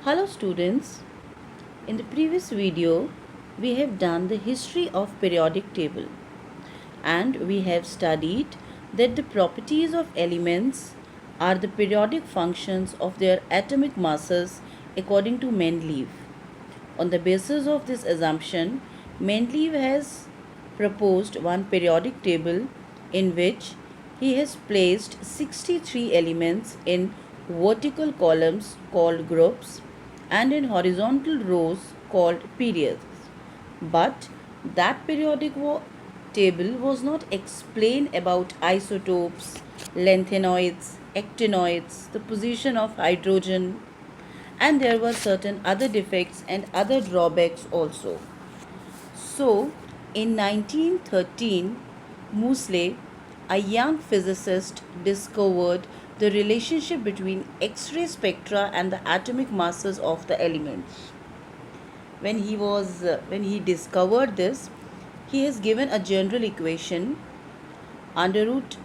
Hello students, in the previous video we have done the history of periodic table and we have studied that the properties of elements are the periodic functions of their atomic masses according to Mendeleev. On the basis of this assumption, Mendeleev has proposed one periodic table in which he has placed 63 elements in vertical columns called groups and in horizontal rows called periods. But that periodic table was not explained about isotopes, lanthanoids, actinoids, the position of hydrogen, and there were certain other defects and other drawbacks also. So, in 1913, Moseley, a young physicist, discovered the relationship between X-ray spectra and the atomic masses of the elements. When he discovered this, he has given a general equation: under root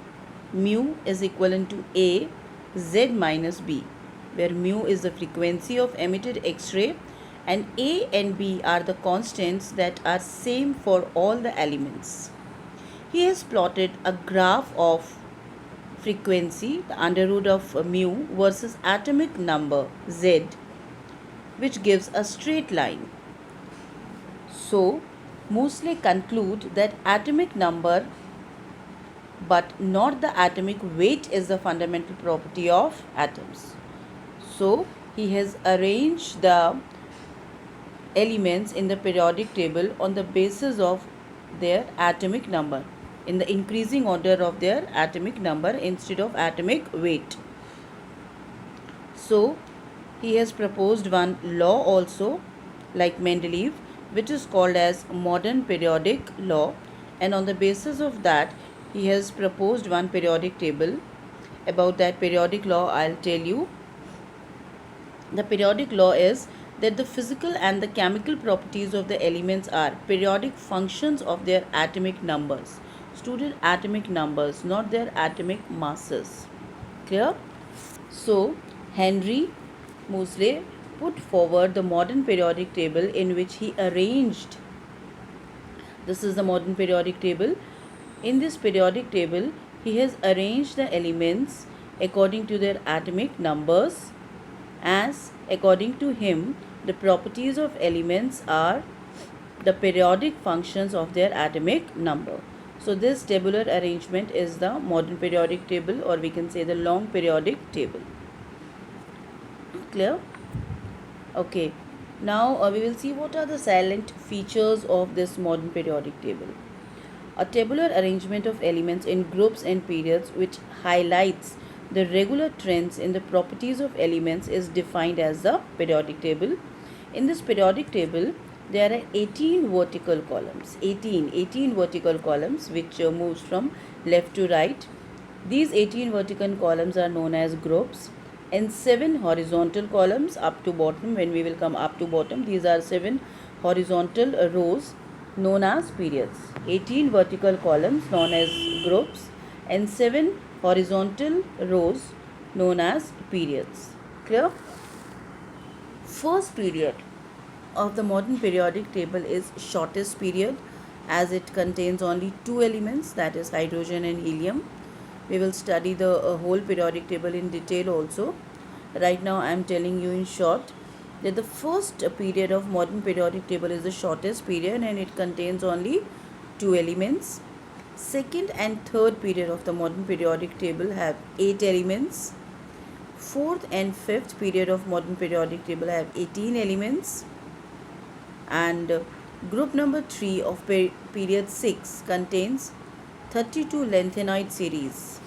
mu is equivalent to A Z minus B, where mu is the frequency of emitted X-ray and A and B are the constants that are same for all the elements. He has plotted a graph of frequency, the under root of mu versus atomic number Z, which gives a straight line. So, Moseley conclude that atomic number but not the atomic weight is the fundamental property of atoms. So, he has arranged the elements in the periodic table on the basis of their atomic number, in the increasing order of their atomic number instead of atomic weight. So, he has proposed one law also like Mendeleev, which is called as modern periodic law, and on the basis of that he has proposed one periodic table. About that periodic law I'll tell you. The periodic law is that the physical and the chemical properties of the elements are periodic functions of their atomic numbers. Student, atomic numbers, not their atomic masses. Clear? So, Henry Moseley put forward the modern periodic table in which he arranged. This is the modern periodic table. In this periodic table, he has arranged the elements according to their atomic numbers, as according to him the properties of elements are the periodic functions of their atomic number. So this tabular arrangement is the modern periodic table, or we can say the long periodic table. Clear? Okay, now we will see what are the salient features of this modern periodic table. A tabular arrangement of elements in groups and periods which highlights the regular trends in the properties of elements is defined as the periodic table. In this periodic table, there are 18 vertical columns, 18 vertical columns which moves from left to right. These 18 vertical columns are known as groups, and 7 horizontal columns up to bottom. When we will come up to bottom, these are 7 horizontal rows known as periods. 18 vertical columns known as groups and 7 horizontal rows known as periods. Clear? First period of the modern periodic table is shortest period, as it contains only 2 elements, that is hydrogen and helium. We will study the whole periodic table in detail also. Right now I am telling you in short that the first period of modern periodic table is the shortest period and it contains only 2 elements. Second and third period of the modern periodic table have 8 elements. Fourth and fifth period of modern periodic table have 18 elements. And group number 3 of period 6 contains 32 lanthanoid series.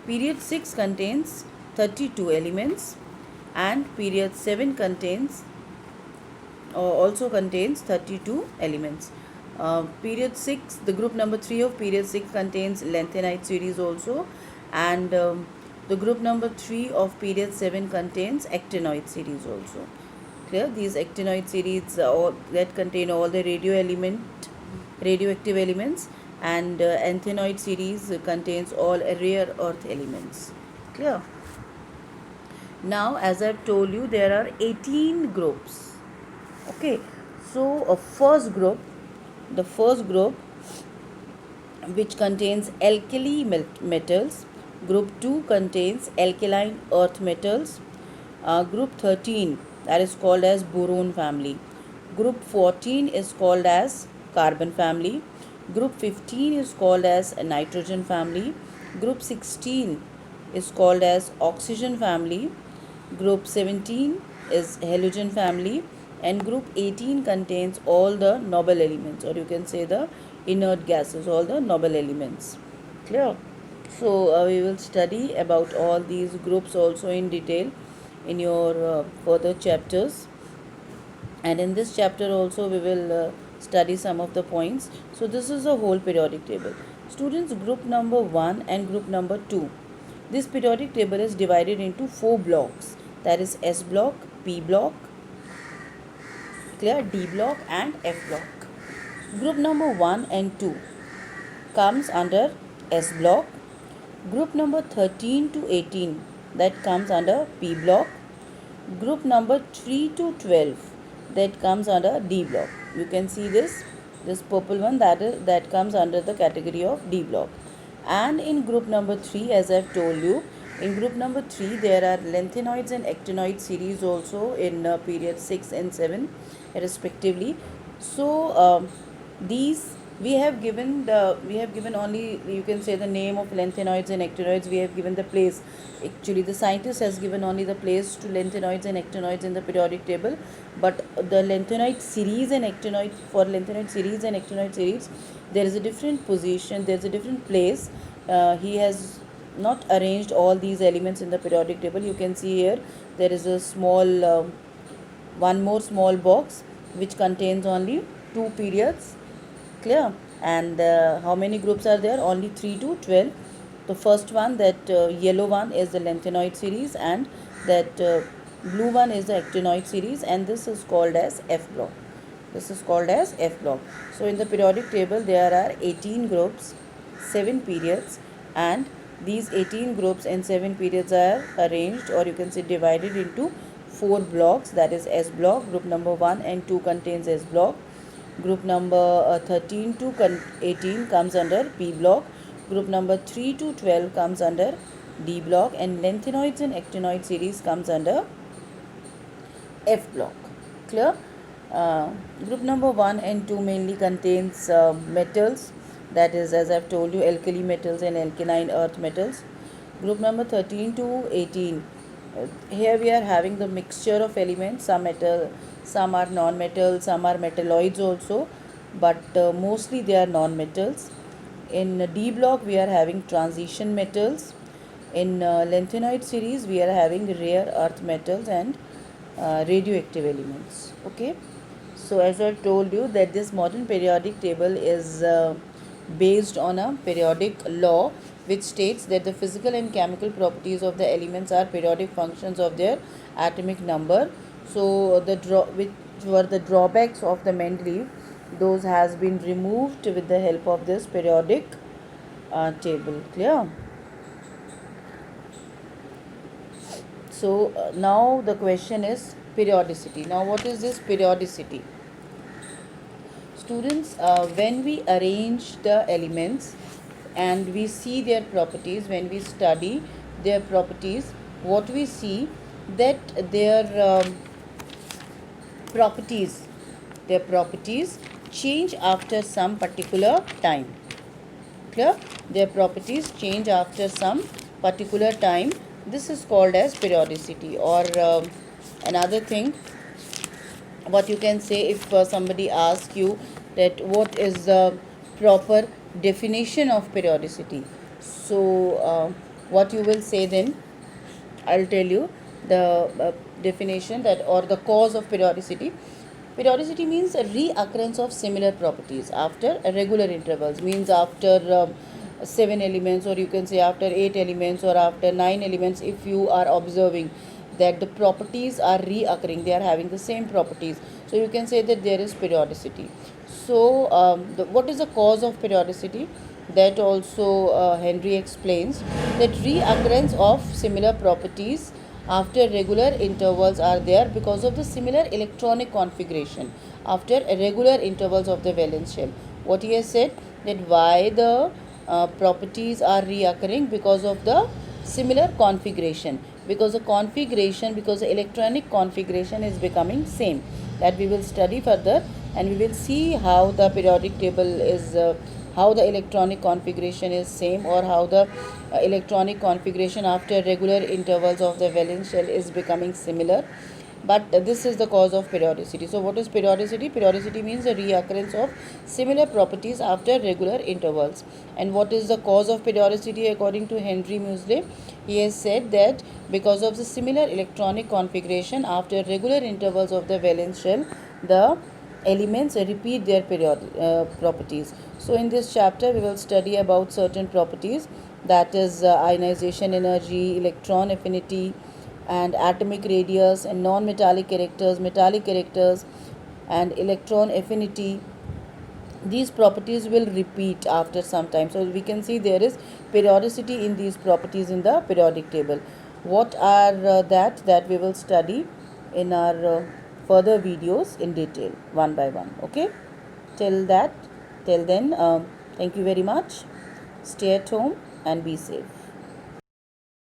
Period 6 contains 32 elements, and period 7 also contains 32 elements. Period 6, the group number 3 of period 6 contains lanthanide series also, and the group number 3 of period 7 contains actinoid series also. Clear? These actinoid series that contain all the radioactive elements, and anthenoid series contains all rare earth elements. Clear? Now, as I've told you, there are 18 groups. Okay, so the first group which contains alkali metals. Group 2 contains alkaline earth metals. Group 13, that is called as boron family. Group 14 is called as carbon family. Group 15 is called as nitrogen family. Group 16 is called as oxygen family. Group 17 is halogen family, and group 18 contains all the noble elements, or you can say the inert gases, all the noble elements. Clear? So we will study about all these groups also in detail in your further chapters, and in this chapter also we will study some of the points. So this is a whole periodic table. Students, group number 1 and group number 2, this periodic table is divided into 4 blocks, that is S block, P block, clear, D block and F block. Group number 1 and 2 comes under S block. Group number 13 to 18, that comes under P block. Group number 3 to 12, that comes under D block. You can see this purple one, that comes under the category of D block. And in group number 3, as I've told you, in group number 3 there are lanthanoids and actinoid series also in period 6 and 7 respectively. So these we have given only, you can say, the name of lanthanoids and actinoids. We have given the place. Actually, the scientist has given only the place to lanthanoids and actinoids in the periodic table, but the lanthanoid series and actinoid, for lanthanoid series and actinoid series, there is a different position, there is a different place. He has not arranged all these elements in the periodic table. You can see here there is a small one more small box which contains only 2 periods. Clear? And how many groups are there? Only 3 to 12. The first one, that yellow one, is the lanthanoid series, and that blue one is the actinoid series, and this is called as F block. This is called as F block. So in the periodic table there are 18 groups, 7 periods, and these 18 groups and 7 periods are arranged, or you can say divided into 4 blocks, that is S block. Group number 1 and 2 contains S block. Group number 13 to 18 comes under P block. Group number 3 to 12 comes under D block, and lanthanoids and actinoid series comes under F block. Clear? Group number 1 and 2 mainly contains metals, that is, as I've told you, alkali metals and alkaline earth metals. Group number 13 to 18, here we are having the mixture of elements. Some are non-metal, some are metalloids also, but mostly they are non-metals. In D block we are having transition metals. In lanthanoid series we are having rare earth metals and radioactive elements. Okay, so as I told you that this modern periodic table is based on a periodic law which states that the physical and chemical properties of the elements are periodic functions of their atomic number. So which were the drawbacks of the Mendeleev, those has been removed with the help of this periodic table. Clear? So now the question is periodicity. Now what is this periodicity? Students, when we arrange the elements and we see their properties, when we study their properties, what we see that their properties change after some particular time. Clear? Their properties change after some particular time. This is called as periodicity. Or another thing, what you can say, if somebody asks you that what is the proper definition of periodicity, so what you will say then, I'll tell you the definition, that, or the cause of periodicity. Periodicity means a reoccurrence of similar properties after regular intervals, means after 7 elements, or you can say after 8 elements, or after 9 elements. If you are observing that the properties are reoccurring, they are having the same properties, so you can say that there is periodicity. So what is the cause of periodicity? that also Henry explains that reoccurrence of similar properties after regular intervals are there because of the similar electronic configuration after regular intervals of the valence shell. What he has said, that why the properties are reoccurring, because of the similar configuration, because the electronic configuration is becoming same. That we will study further, and we will see how the periodic table is how the electronic configuration is same, or how the electronic configuration after regular intervals of the valence shell is becoming similar. But this is the cause of periodicity. So what is periodicity? Periodicity means the reoccurrence of similar properties after regular intervals. And what is the cause of periodicity according to Henry Muesley? He has said that because of the similar electronic configuration after regular intervals of the valence shell, the elements repeat their properties. So in this chapter we will study about certain properties, that is ionization energy, electron affinity, and atomic radius, and non-metallic characters, metallic characters, and electron affinity. These properties will repeat after some time. So we can see there is periodicity in these properties in the periodic table. What are that we will study in our further videos in detail, one by one. Okay, till that till then, thank you very much. Stay at home and be safe.